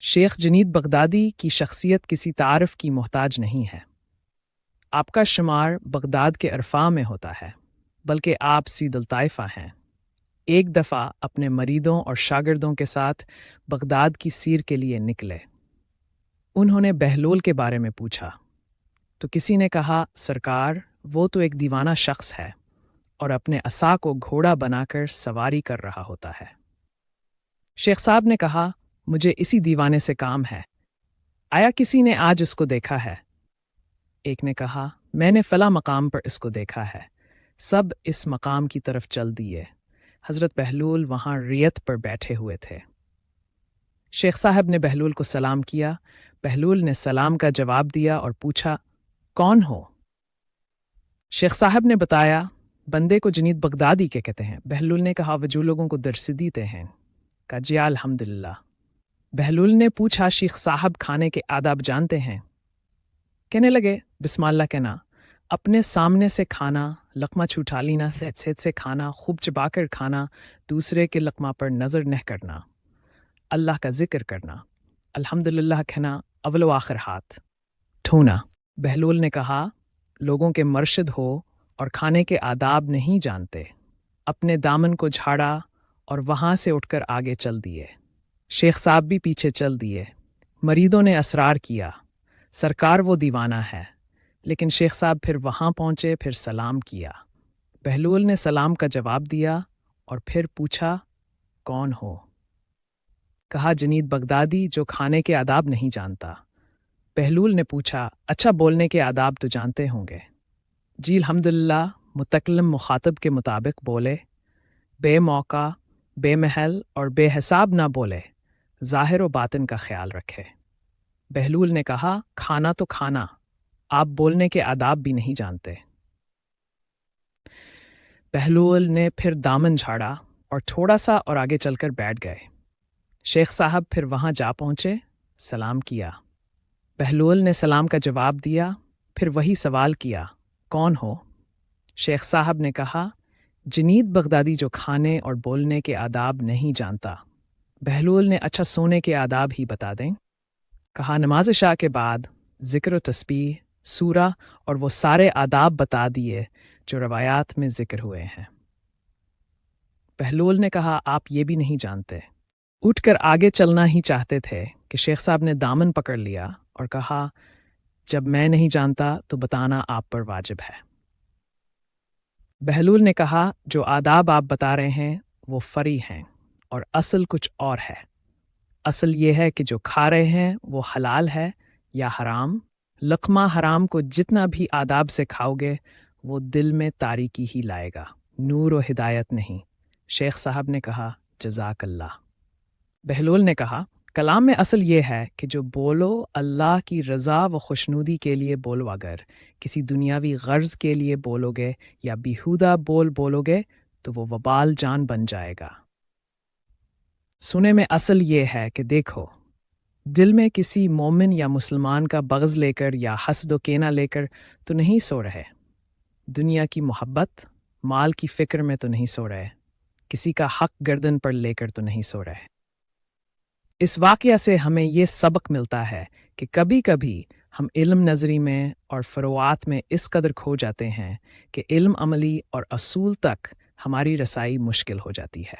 Sheikh जनीद Baghdadi की शख्सियत किसी तारफ़ की मोहताज नहीं है। आपका शुमार बगदाद के अरफा में होता है, बल्कि आप सीदल ताइफ़ा हैं। एक दफ़ा अपने मरीदों और शागिर्दों के साथ बगदाद की सीर के लिए निकले। उन्होंने बहलोल के बारे में पूछा तो किसी ने कहा, सरकार, वो तो एक दीवाना शख्स है और अपने असा को घोड़ा बनाकर सवारी कर रहा होता है। शेख साहब ने कहा, मुझे इसी दीवाने से काम है, आया किसी ने आज इसको देखा है? एक ने कहा, मैंने फला मकाम पर इसको देखा है। सब इस मकाम की तरफ चल दिए। हज़रत बहलूल वहाँ रियत पर बैठे हुए थे। शेख साहब ने बहलूल को सलाम किया। बहलूल ने सलाम का जवाब दिया और पूछा, कौन हो? शेख साहब ने बताया, बंदे को जनीद बगदादी के कहते हैं। बहलूल ने कहा, वजू लोगों को दर्स देते हैं। कहा, जी अल्हम्दुलिल्लाह। बहलूल ने पूछा, शेख साहब खाने के आदाब जानते हैं? कहने लगे, बिस्मिल्लाह कहना, अपने सामने से खाना, लकमा छुटा लेना, सेहत से खाना, खूब चबाकर खाना, दूसरे के लकमा पर नज़र न करना, अल्लाह का जिक्र करना, अल्हम्दुलिल्लाह कहना, अव्वल आखिर हाथ धोना। बहलूल ने कहा, लोगों के मर्शिद हो और खाने के आदाब नहीं जानते। अपने दामन को झाड़ा और वहाँ से उठकर आगे चल दिए। शेख साहब भी पीछे चल दिए। मरीदों ने असरार किया, सरकार वो दीवाना है। लेकिन शेख साहब फिर वहाँ पहुँचे, फिर सलाम किया। बहलूल ने सलाम का जवाब दिया और फिर पूछा, कौन हो? कहा, जनीद बगदादी, जो खाने के आदाब नहीं जानता। बहलूल ने पूछा, अच्छा बोलने के आदाब तो जानते होंगे? जी अल्हम्दुलिल्लाह। मुतकल्लिम मुखातब के मुताबिक बोले, बेमौका, बेमहल और बेहिसाब ना बोले, ज़ाहिर व बातिन का ख्याल रखे। बहलूल ने कहा, खाना तो खाना, आप बोलने के आदाब भी नहीं जानते। बहलूल ने फिर दामन झाड़ा और थोड़ा सा और आगे चलकर बैठ गए। शेख साहब फिर वहाँ जा पहुँचे, सलाम किया। बहलूल ने सलाम का जवाब दिया, फिर वही सवाल किया, कौन हो? शेख साहब ने कहा, जनीद बगदादी, जो खाने और बोलने के आदाब नहीं जानता। बहलूल ने अच्छा सोने के आदाब ही बता दें। कहा, नमाज शाह के बाद ज़िक्र व तस्बीह, सूरा और वो सारे आदाब बता दिए जो रवायात में ज़िक्र हुए हैं। बहलूल ने कहा, आप ये भी नहीं जानते। उठकर आगे चलना ही चाहते थे कि शेख साहब ने दामन पकड़ लिया और कहा, जब मैं नहीं जानता तो बताना आप पर वाजिब है। बहलूल ने कहा, जो आदाब आप बता रहे हैं वो फरी हैं और असल कुछ और है। असल ये है कि जो खा रहे हैं वो हलाल है या हराम। लक़मा हराम को जितना भी आदाब से खाओगे वो दिल में तारीकी ही लाएगा, नूर व हिदायत नहीं। शेख साहब ने कहा, जज़ाकल्लाह। बहलूल ने कहा, कलाम में असल ये है कि जो बोलो अल्लाह की रज़ा व खुशनुदी के लिए बोलो। अगर किसी दुनियावी गर्ज़ के लिए बोलोगे या बेहुदा बोलोगे तो वो वबाल जान बन जाएगा। सुने में असल ये है कि देखो, दिल में किसी मोमिन या मुसलमान का बग़ज़ लेकर या हसद व कीना लेकर तो नहीं सो रहे। दुनिया की मोहब्बत, माल की फ़िक्र में तो नहीं सो रहे। किसी का हक़ गर्दन पर लेकर तो नहीं सो रहे। इस वाक़या से हमें ये सबक मिलता है कि कभी कभी हम इल्म नज़री में और फ़रोआत में इस कदर खो जाते हैं कि इल्म अमली और असूल तक हमारी रसाई मुश्किल हो जाती है।